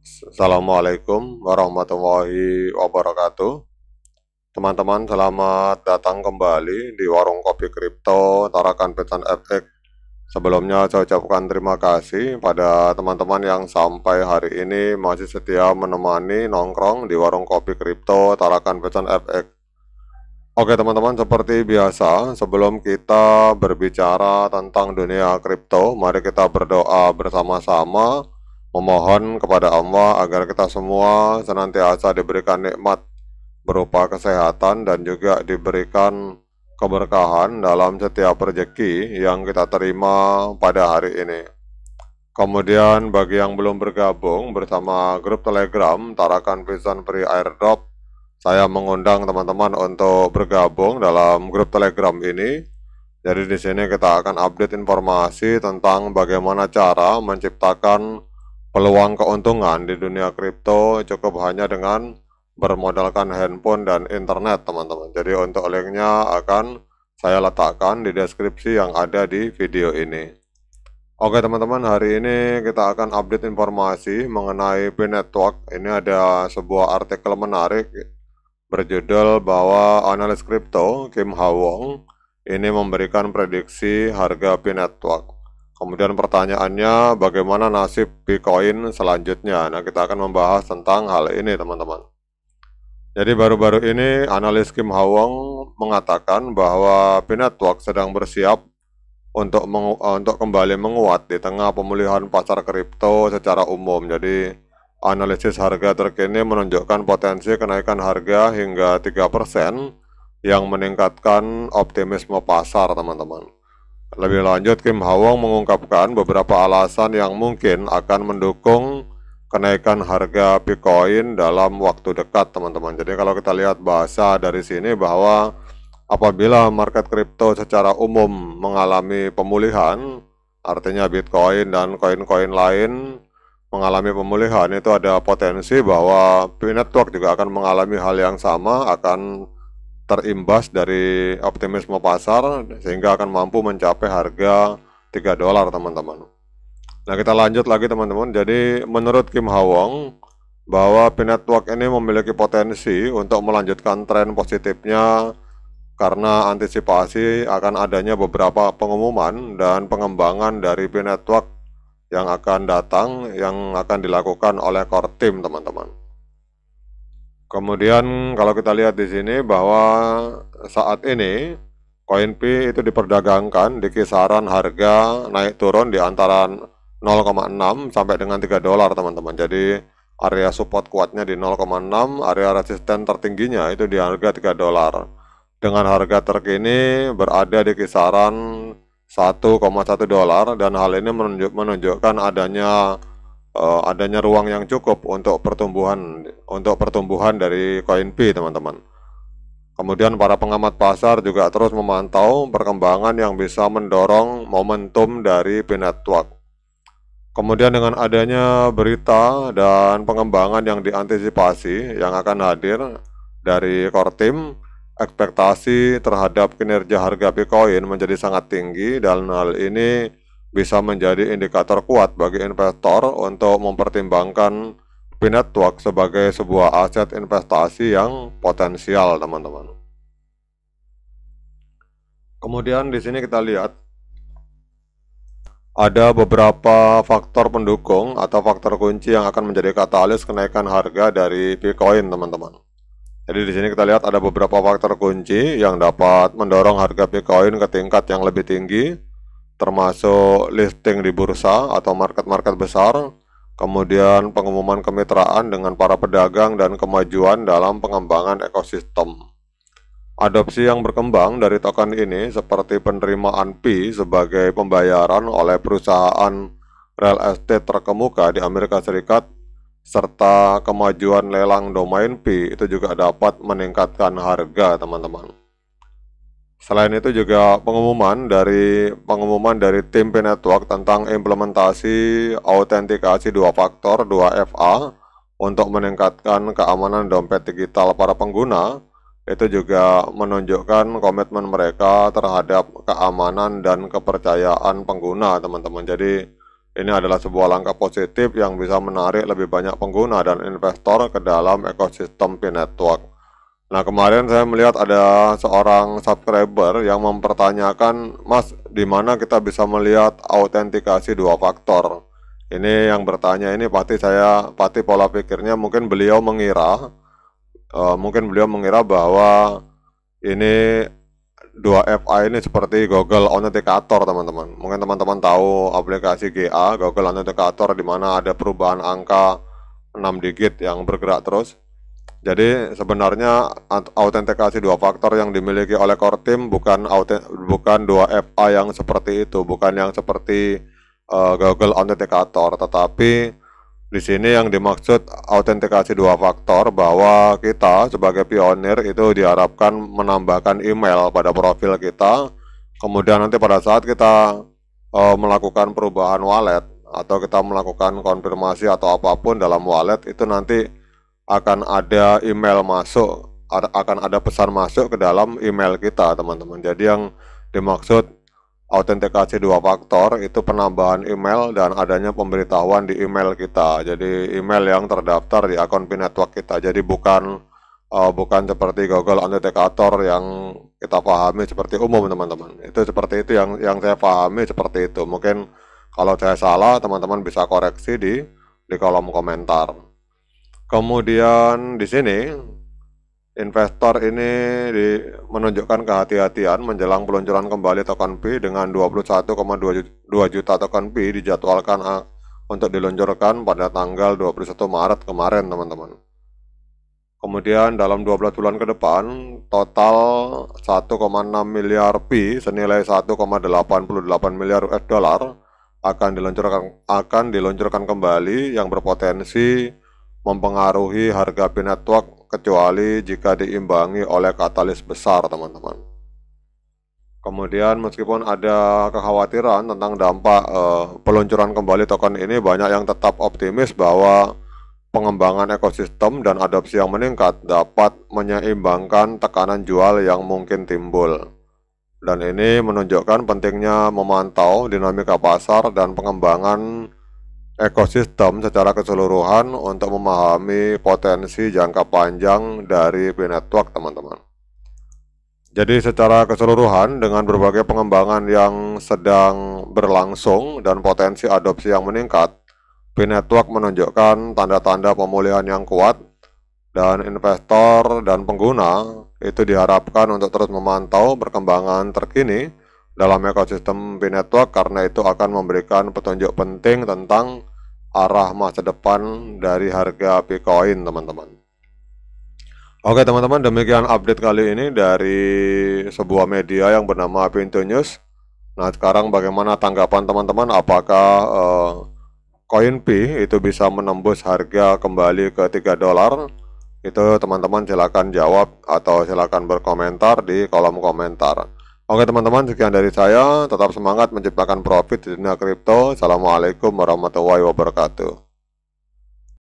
Assalamualaikum warahmatullahi wabarakatuh. Teman-teman, selamat datang kembali di Warung Kopi Kripto Tarakan Pesan FX. Sebelumnya saya ucapkan terima kasih pada teman-teman yang sampai hari ini masih setia menemani nongkrong di Warung Kopi Kripto Tarakan Pesan FX. Oke teman-teman, seperti biasa, sebelum kita berbicara tentang dunia kripto, mari kita berdoa bersama-sama, memohon kepada Allah agar kita semua senantiasa diberikan nikmat berupa kesehatan dan juga diberikan keberkahan dalam setiap rezeki yang kita terima pada hari ini. Kemudian bagi yang belum bergabung bersama grup Telegram Tarakan Pisan Free Airdrop, saya mengundang teman-teman untuk bergabung dalam grup Telegram ini. Jadi di sini kita akan update informasi tentang bagaimana cara menciptakan peluang keuntungan di dunia kripto cukup hanya dengan bermodalkan handphone dan internet, teman-teman. Jadi untuk linknya akan saya letakkan di deskripsi yang ada di video ini. Oke teman-teman, hari ini kita akan update informasi mengenai Binetwork. Ini ada sebuah artikel menarik berjudul bahwa analis kripto Kim Ha-won ini memberikan prediksi harga Binetwork. Kemudian pertanyaannya, bagaimana nasib Bitcoin selanjutnya? Nah, kita akan membahas tentang hal ini, teman-teman. Jadi baru-baru ini analis Kim Ha-won mengatakan bahwa Binetwork sedang bersiap untuk kembali menguat di tengah pemulihan pasar kripto secara umum. Jadi analisis harga terkini menunjukkan potensi kenaikan harga hingga 3% yang meningkatkan optimisme pasar, teman-teman. Lebih lanjut, Kim Ha-won mengungkapkan beberapa alasan yang mungkin akan mendukung kenaikan harga Bitcoin dalam waktu dekat, teman-teman. Jadi kalau kita lihat bahasa dari sini bahwa apabila market kripto secara umum mengalami pemulihan, artinya Bitcoin dan koin-koin lain mengalami pemulihan, itu ada potensi bahwa Binetwork juga akan mengalami hal yang sama, akan terimbas dari optimisme pasar sehingga akan mampu mencapai harga $3, teman-teman. Nah, kita lanjut lagi, teman-teman. Jadi menurut Kim Ha-won bahwa Binetwork ini memiliki potensi untuk melanjutkan tren positifnya karena antisipasi akan adanya beberapa pengumuman dan pengembangan dari Binetwork yang akan datang, yang akan dilakukan oleh core team, teman-teman. Kemudian kalau kita lihat di sini bahwa saat ini CoinP itu diperdagangkan di kisaran harga naik turun di antara 0,6 sampai dengan $3, teman-teman. Jadi area support kuatnya di 0,6, area resisten tertingginya itu di harga $3. Dengan harga terkini berada di kisaran $1,1 dan hal ini menunjukkan adanya ruang yang cukup untuk pertumbuhan dari CoinP, teman-teman. Kemudian para pengamat pasar juga terus memantau perkembangan yang bisa mendorong momentum dari Binetwork. Kemudian dengan adanya berita dan pengembangan yang diantisipasi yang akan hadir dari core team, ekspektasi terhadap kinerja harga Bitcoin menjadi sangat tinggi dan hal ini bisa menjadi indikator kuat bagi investor untuk mempertimbangkan Binetwork sebagai sebuah aset investasi yang potensial, teman-teman. Kemudian di sini kita lihat ada beberapa faktor pendukung atau faktor kunci yang akan menjadi katalis kenaikan harga dari Bitcoin, teman-teman. Jadi di sini kita lihat ada beberapa faktor kunci yang dapat mendorong harga Bitcoin ke tingkat yang lebih tinggi, termasuk listing di bursa atau market-market besar, kemudian pengumuman kemitraan dengan para pedagang dan kemajuan dalam pengembangan ekosistem. Adopsi yang berkembang dari token ini seperti penerimaan fee sebagai pembayaran oleh perusahaan real estate terkemuka di Amerika Serikat, serta kemajuan lelang domain fee itu juga dapat meningkatkan harga, teman-teman. Selain itu juga pengumuman dari tim Binetwork tentang implementasi autentikasi 2 faktor 2FA untuk meningkatkan keamanan dompet digital para pengguna itu juga menunjukkan komitmen mereka terhadap keamanan dan kepercayaan pengguna, teman-teman. Jadi Ini adalah sebuah langkah positif yang bisa menarik lebih banyak pengguna dan investor ke dalam ekosistem P-Network. Nah, kemarin saya melihat ada seorang subscriber yang mempertanyakan, Mas, di mana kita bisa melihat autentikasi 2 faktor? Ini yang bertanya ini pasti pola pikirnya mungkin beliau mengira bahwa ini 2FA ini seperti Google Authenticator, teman-teman. Mungkin teman-teman tahu aplikasi GA, Google Authenticator, di mana ada perubahan angka 6 digit yang bergerak terus. Jadi sebenarnya autentikasi 2 faktor yang dimiliki oleh core team bukan 2FA yang seperti itu, bukan yang seperti Google Authenticator, tetapi di sini yang dimaksud autentikasi 2 faktor bahwa kita sebagai pionir itu diharapkan menambahkan email pada profil kita, kemudian nanti pada saat kita melakukan perubahan wallet atau kita melakukan konfirmasi atau apapun dalam wallet, itu nanti akan ada email masuk, akan ada pesan masuk ke dalam email kita, teman-teman. Jadi yang dimaksud autentikasi 2 faktor itu penambahan email dan adanya pemberitahuan di email kita. Jadi email yang terdaftar di akun P-Network kita. Jadi bukan seperti Google Authenticator yang kita pahami seperti umum, teman-teman. Itu seperti itu yang saya pahami seperti itu. Mungkin kalau saya salah, teman-teman bisa koreksi di kolom komentar. Kemudian di sini investor ini menunjukkan kehati-hatian menjelang peluncuran kembali token P dengan 21,2 juta token P dijadwalkan untuk diluncurkan pada tanggal 21 Maret kemarin, teman-teman. Kemudian dalam 12 bulan ke depan total 1,6 miliar P senilai 1,88 miliar US dollar akan diluncurkan kembali yang berpotensi mempengaruhi harga P-Network kecuali jika diimbangi oleh katalis besar, teman-teman. Kemudian meskipun ada kekhawatiran tentang dampak peluncuran kembali token ini, banyak yang tetap optimis bahwa pengembangan ekosistem dan adopsi yang meningkat dapat menyeimbangkan tekanan jual yang mungkin timbul. Dan ini menunjukkan pentingnya memantau dinamika pasar dan pengembangan ekosistem secara keseluruhan untuk memahami potensi jangka panjang dari P-Network, teman-teman. Jadi secara keseluruhan dengan berbagai pengembangan yang sedang berlangsung dan potensi adopsi yang meningkat, P-Network menunjukkan tanda-tanda pemulihan yang kuat dan investor dan pengguna itu diharapkan untuk terus memantau perkembangan terkini dalam ekosistem P-Network karena itu akan memberikan petunjuk penting tentang arah masa depan dari harga Bitcoin, teman-teman. Oke, teman-teman, demikian update kali ini dari sebuah media yang bernama Pintu News. Nah, sekarang bagaimana tanggapan teman-teman? Apakah koin P itu bisa menembus harga kembali ke 3 dolar? Itu teman-teman silakan jawab atau silakan berkomentar di kolom komentar. Oke, teman-teman, sekian dari saya. Tetap semangat menciptakan profit di dunia kripto. Assalamualaikum warahmatullahi wabarakatuh.